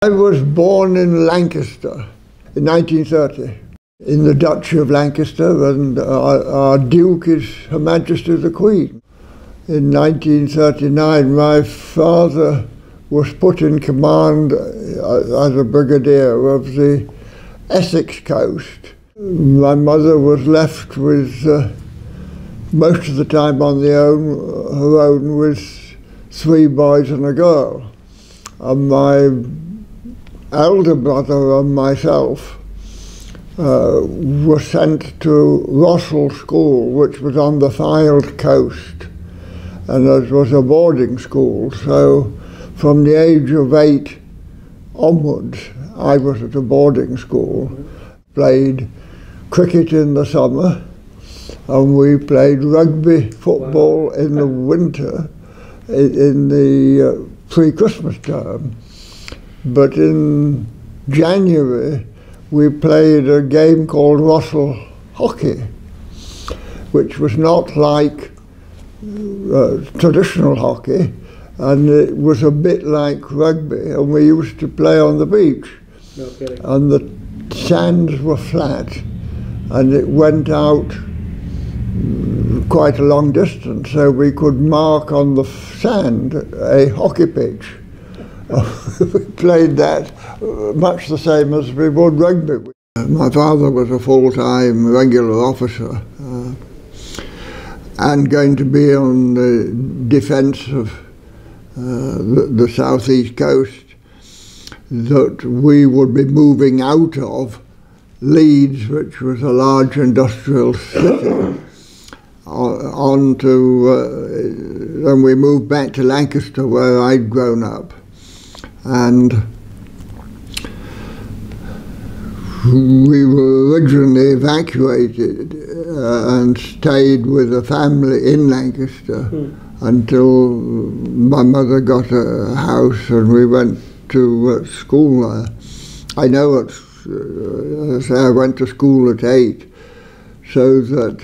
I was born in Lancaster in 1930, in the Duchy of Lancaster, and our Duke is Her Majesty the Queen. In 1939, my father was put in command as a brigadier of the Essex coast. My mother was left with most of the time on her own with 3 boys and a girl. And my elder brother and myself were sent to Rossall School, which was on the Fylde coast, and it was a boarding school. So from the age of 8 onwards, I was at a boarding school. Played cricket in the summer, and we played rugby football in the winter, in the pre-Christmas term. But in January, we played a game called Rossall Hockey, which was not like traditional hockey, and it was a bit like rugby, and we used to play on the beach. No kidding. And the sands were flat, and it went out quite a long distance, so we could mark on the sand a hockey pitch. We played that much the same as we would rugby. My father was a full-time regular officer and going to be on the defence of the southeast coast, that we would be moving out of Leeds, which was a large industrial city, and we moved back to Lancaster, where I'd grown up. And we were originally evacuated and stayed with a family in Lancaster until my mother got a house and we went to school there. I know I went to school at 8, so that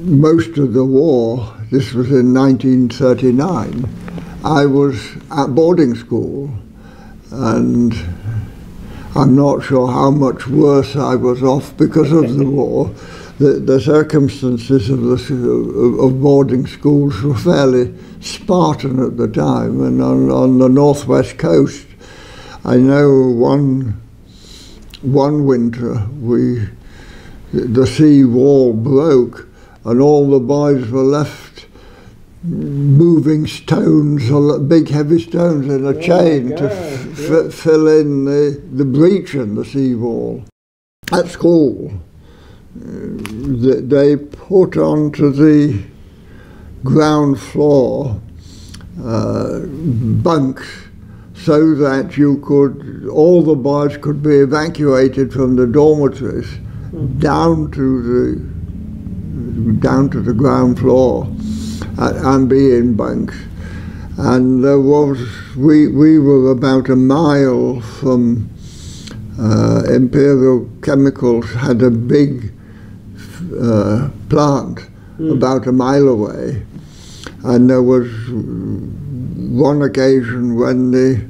most of the war, this was in 1939, I was at boarding school, and I'm not sure how much worse I was off because of the war. The circumstances of boarding schools were fairly Spartan at the time, and on the northwest coast, I know one winter the sea wall broke, and all the boys were left moving stones, big heavy stones in a chain to fill in the breach in the seawall. At school, they put onto the ground floor bunks so that all the boys could be evacuated from the dormitories down to the ground floor and be in bunks. And we were about a mile from Imperial Chemicals, had a big plant about a mile away, and there was one occasion when the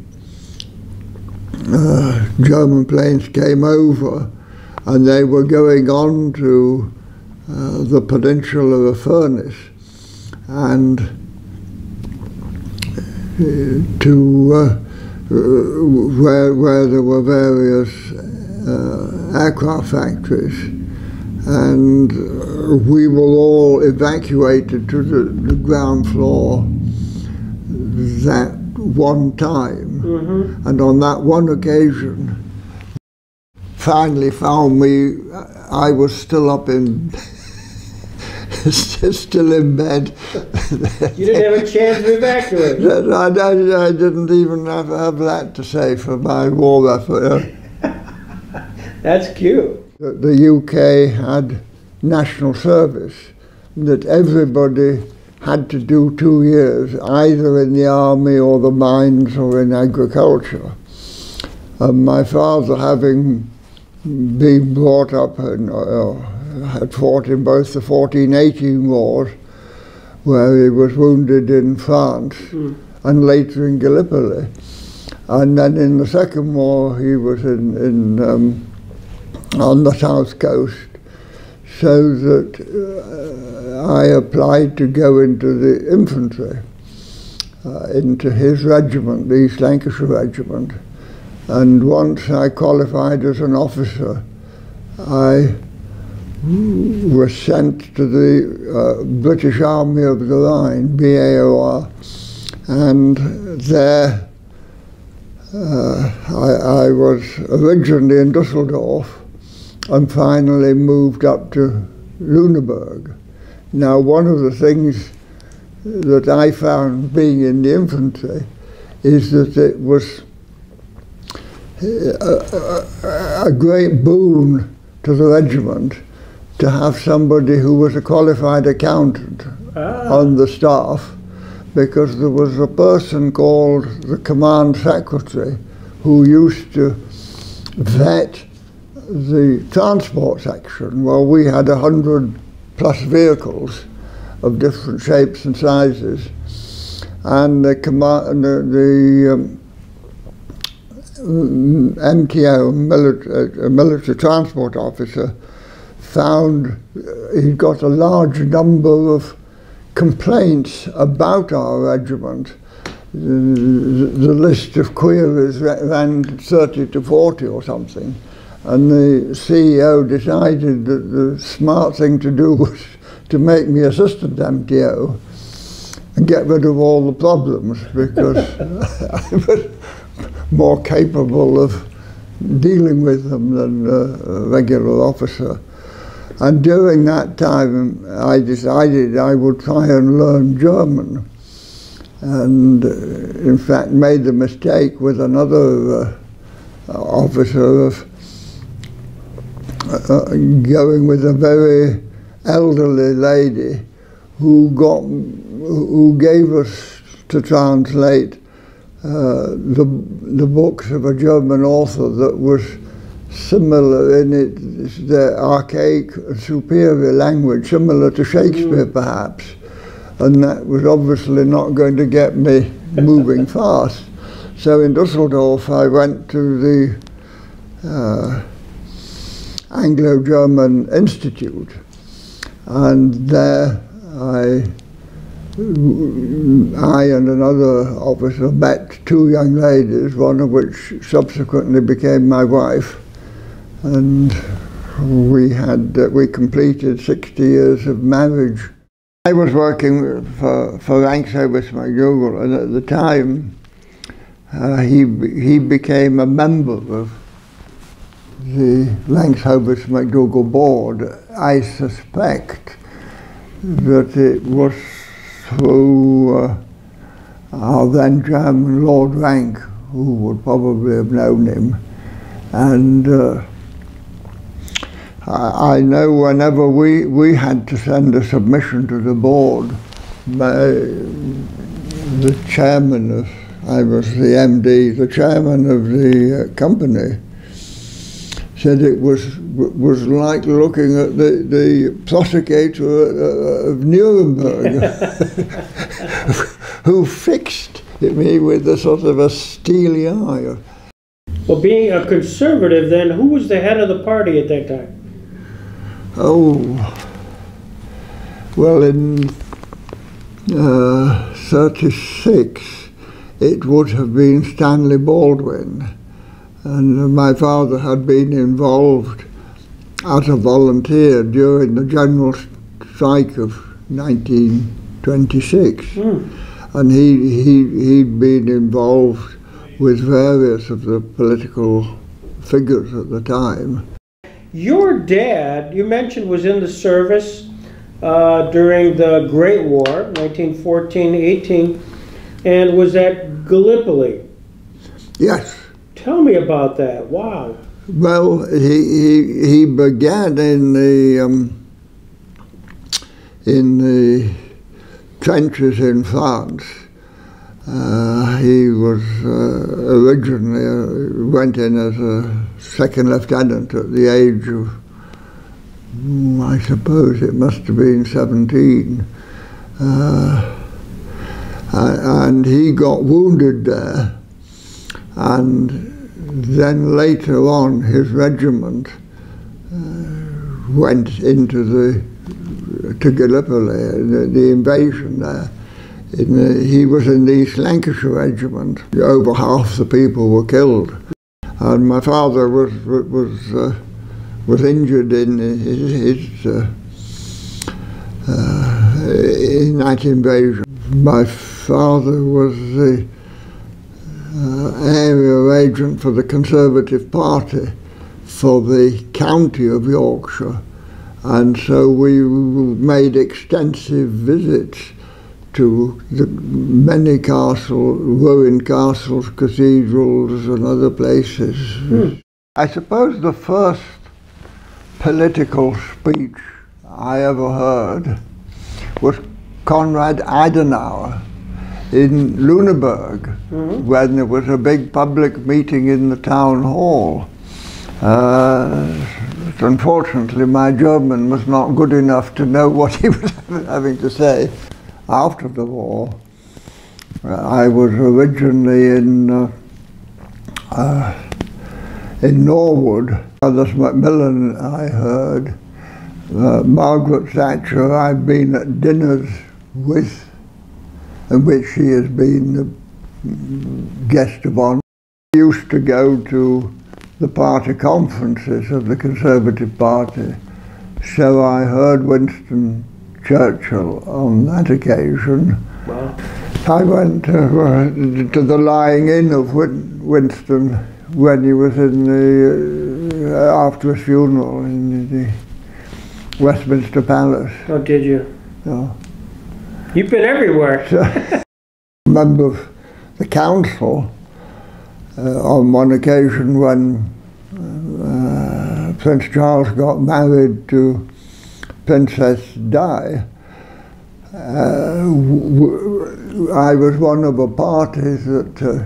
German planes came over and they were going on to the peninsula of Furness, and to where there were various aircraft factories, and we were all evacuated to the ground floor that one time. And on that one occasion, finally found me, I was still up in still in bed. You didn't have a chance to evacuate. I didn't even have that to say for my war effort. That's cute. The UK had national service, that everybody had to do 2 years, either in the army or the mines or in agriculture. And my father, having been brought up in, had fought in both the 14-18 wars, where he was wounded in France and later in Gallipoli. And then in the Second War, he was on the south coast, so that I applied to go into the infantry, into his regiment, the East Lancashire Regiment. And once I qualified as an officer, I was sent to the British Army of the Rhine, BAOR, and there I was originally in Dusseldorf and finally moved up to Nuremberg. Now, one of the things that I found being in the infantry is that it was a great boon to the regiment to have somebody who was a qualified accountant on the staff, because there was a person called the command secretary who used to vet the transport section. Well, we had 100+ vehicles of different shapes and sizes, and the MTO, military transport officer, found he'd got a large number of complaints about our regiment. The list of queries ran 30 to 40 or something, and the CEO decided that the smart thing to do was to make me assistant MTO and get rid of all the problems, because I was more capable of dealing with them than a regular officer. And during that time, I decided I would try and learn German, and in fact made the mistake with another officer of going with a very elderly lady who gave us to translate the books of a German author that was similar in the archaic superior language, similar to Shakespeare perhaps, and that was obviously not going to get me moving fast. So in Dusseldorf I went to the Anglo-German Institute, and there I and another officer met two young ladies, one of which subsequently became my wife, and we completed 60 years of marriage. I was working for Rawcliffe MacDougall, and at the time he became a member of the Rawcliffe MacDougall board. I suspect that it was through our then Chairman Lord Rank, who would probably have known him, and I know whenever we had to send a submission to the board, the chairman of, I was the MD, the chairman of the company, said it was like looking at the prosecutor of Nuremberg, who fixed me with a sort of a steely eye. Well, being a conservative then, who was the head of the party at that time? Oh, well, in 36 it would have been Stanley Baldwin, and my father had been involved as a volunteer during the general strike of 1926, and he'd been involved with various of the political figures at the time. Your dad, you mentioned, was in the service during the Great War, 1914-18, and was at Gallipoli. Yes. Tell me about that. Wow. Well, he began in the trenches in France. He was originally went in as a second lieutenant at the age of, I suppose it must have been 17. And he got wounded there, and then later on his regiment went into to Gallipoli, the invasion there. He was in the East Lancashire regiment. Over half the people were killed, and my father was injured in that invasion. My father was the area agent for the Conservative Party for the county of Yorkshire, and so we made extensive visits to the many ruined castles, cathedrals and other places. I suppose the first political speech I ever heard was Konrad Adenauer in Nuremberg, when there was a big public meeting in the town hall. Unfortunately, my German was not good enough to know what he was having to say. After the war, I was originally in Norwood. Others Macmillan, I heard. Margaret Thatcher, I've been at dinners with, in which she has been the guest of honour. I used to go to the party conferences of the Conservative Party, so I heard Winston Churchill on that occasion. Wow. I went to the lying in of Winston when he was in the after his funeral in the Westminster Palace. Oh, did you? No. You've been everywhere. So, member of the council on one occasion when Prince Charles got married to Princess Di. I was one of the parties that,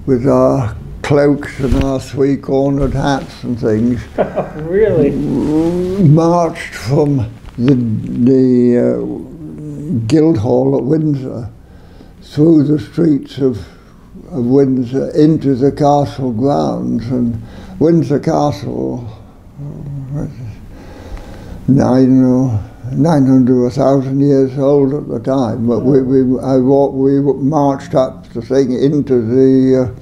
with our cloaks and our three-cornered hats and things, really, marched from the Guildhall at Windsor through the streets of Windsor into the castle grounds. And Windsor Castle, 900 or 1,000 years old at the time, but we marched up the thing into the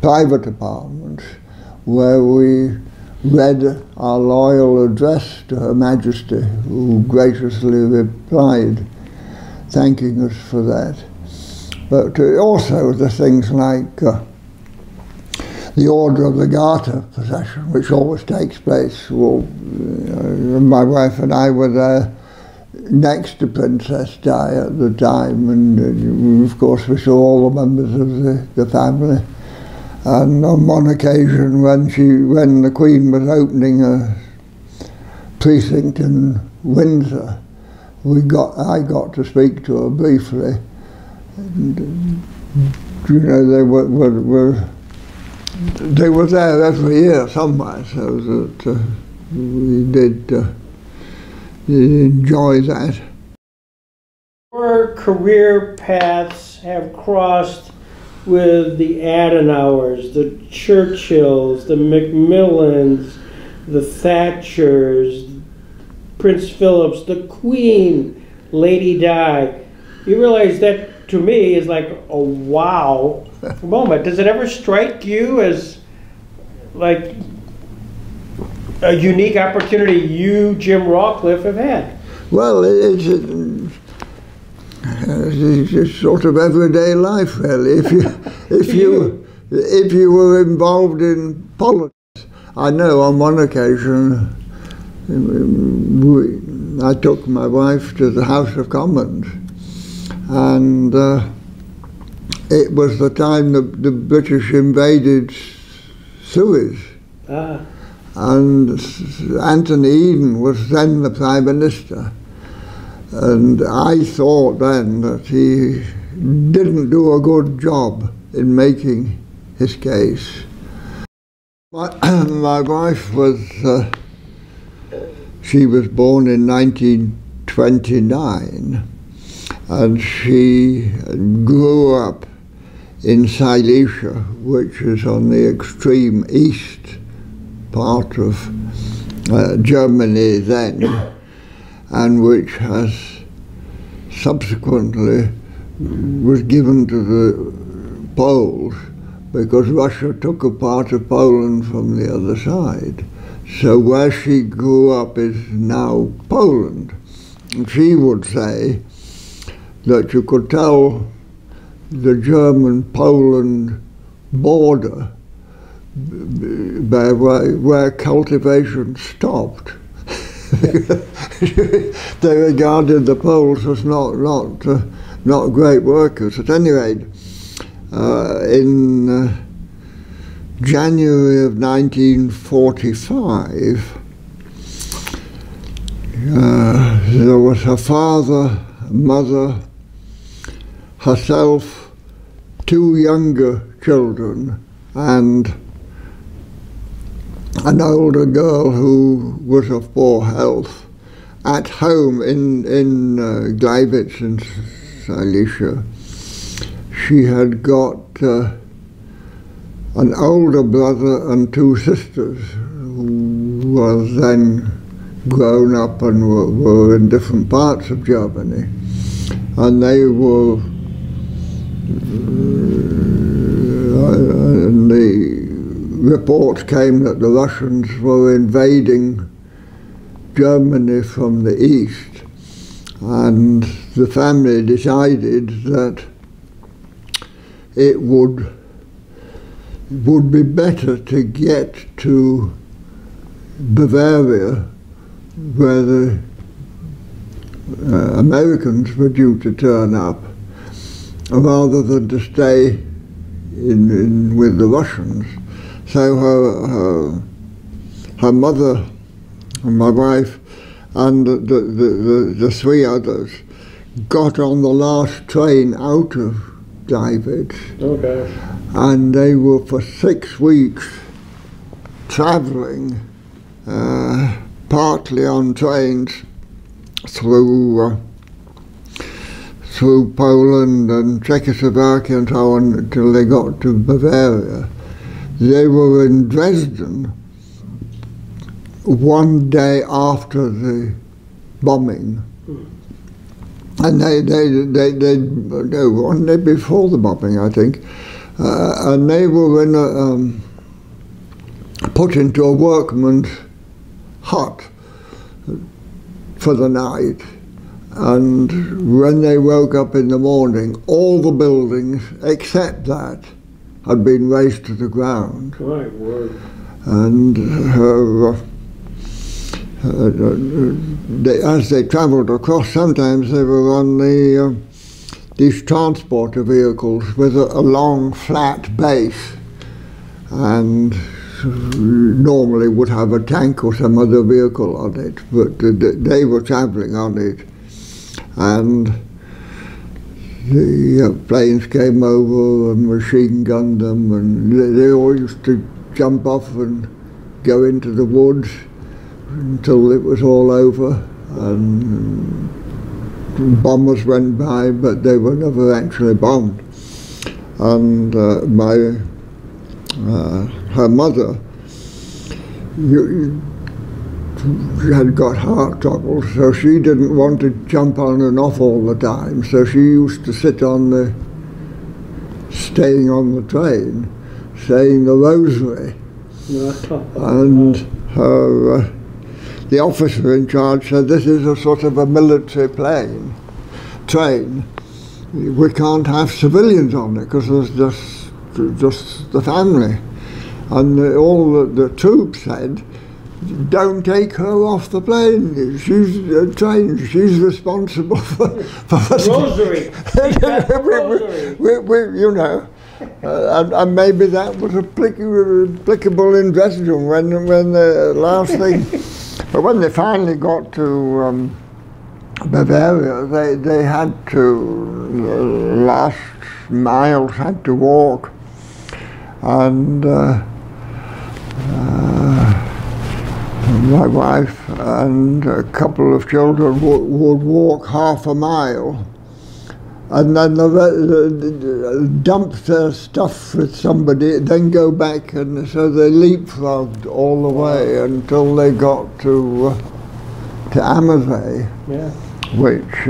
private apartments, where we read our loyal address to Her Majesty, who graciously replied, thanking us for that. But also the things like the Order of the Garter procession, which always takes place. Well, my wife and I were there next to Princess Di at the time, and of course we saw all the members of the family. And on one occasion, when the Queen was opening a precinct in Windsor, I got to speak to her briefly. And, you know, they were there every year somewhere, so that we did enjoy that. Your career paths have crossed with the Adenauers, the Churchills, the Macmillans, the Thatchers, Prince Phillips, the Queen, Lady Di. You realize that, to me, is like a wow moment. Does it ever strike you as like a unique opportunity you, Jim Rawcliffe, have had? Well, it's sort of everyday life, really. If you were involved in politics, I know on one occasion I took my wife to the House of Commons, and it was the time the British invaded Suez. And Anthony Eden was then the Prime Minister. And I thought then that he didn't do a good job in making his case. My wife was, she was born in 1929, and she grew up in Silesia, which is on the extreme east part of Germany then, and which has subsequently was given to the Poles because Russia took a part of Poland from the other side. So where she grew up is now Poland. And she would say that you could tell the German-Poland border where cultivation stopped. They regarded the Poles as not great workers. At any rate, in January of 1945, there was her father, mother, herself, two younger children, and an older girl who was of poor health at home in Gleiwitz in Silesia. She had got an older brother and two sisters who were then grown up and were in different parts of Germany, and they were and the reports came that the Russians were invading Germany from the east, and the family decided that it would be better to get to Bavaria, where the Americans were due to turn up, rather than to stay with the Russians. So her mother and my wife and the three others got on the last train out of Gleiwitz. Okay. And they were for 6 weeks travelling, partly on trains through Poland and Czechoslovakia and so on until they got to Bavaria. They were in Dresden one day after the bombing, and they one day before the bombing, I think, and they were in put into a workman's hut for the night. And when they woke up in the morning, all the buildings except that had been razed to the ground. My word. And as they travelled across, sometimes they were on these transporter vehicles with a long flat base, and normally would have a tank or some other vehicle on it, but they were travelling on it. And the planes came over and machine gunned them, and they all used to jump off and go into the woods until it was all over, and bombers went by, but they were never actually bombed. And her mother had got heart trouble, so she didn't want to jump on and off all the time, so she used to sit staying on the train, saying the rosary. And the officer in charge said, "This is a sort of a military train. We can't have civilians on it because there's just the family." And all the troops said, "Don't take her off the plane. She's trained. She's responsible for Rosary. you know." And maybe that was applicable in Dresden when the last thing. But when they finally got to Bavaria, they had to last miles had to walk, and my wife and a couple of children would walk half a mile, and then they dump their stuff with somebody, then go back, and so they leapfrogged all the way until they got to Ammersee, Yeah. which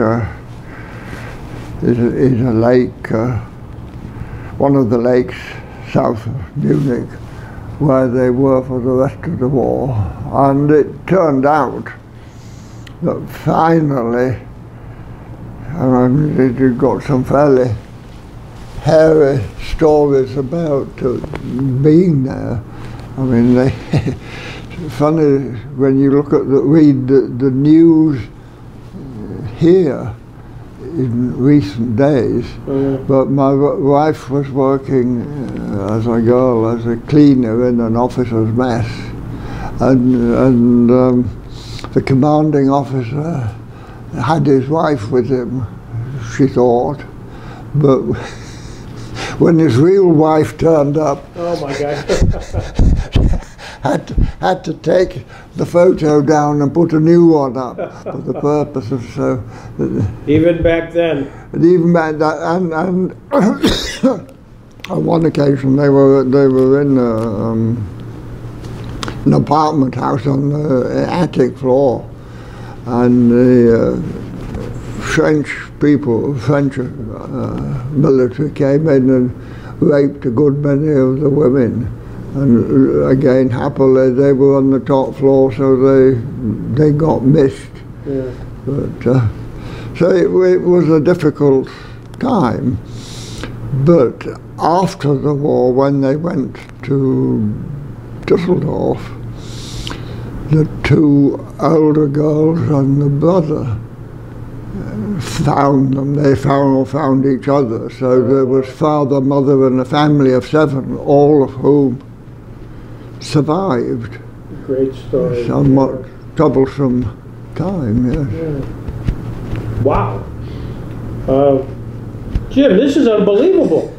is a lake, one of the lakes south of Munich, where they were for the rest of the war. And it turned out that finally, it got some fairly hairy stories about being there. I mean, it's funny when you look at read the news here in recent days. But my wife was working as a girl, as a cleaner in an officer's mess, and the commanding officer had his wife with him, she thought, but when his real wife turned up, Oh my God. had to take the photo down and put a new one up for the purpose of Even back then. and even back that, and on one occasion they were in an apartment house on the attic floor, and the French military came in and raped a good many of the women. And again, happily, they were on the top floor, so they got missed. Yeah. But so it was a difficult time. But after the war, when they went to Düsseldorf, the two older girls and the brother found them. They found each other. So there was father, mother, and a family of 7, all of whom survived. Great story. Somewhat troublesome time, yes. Yeah. Wow. Jim, this is unbelievable.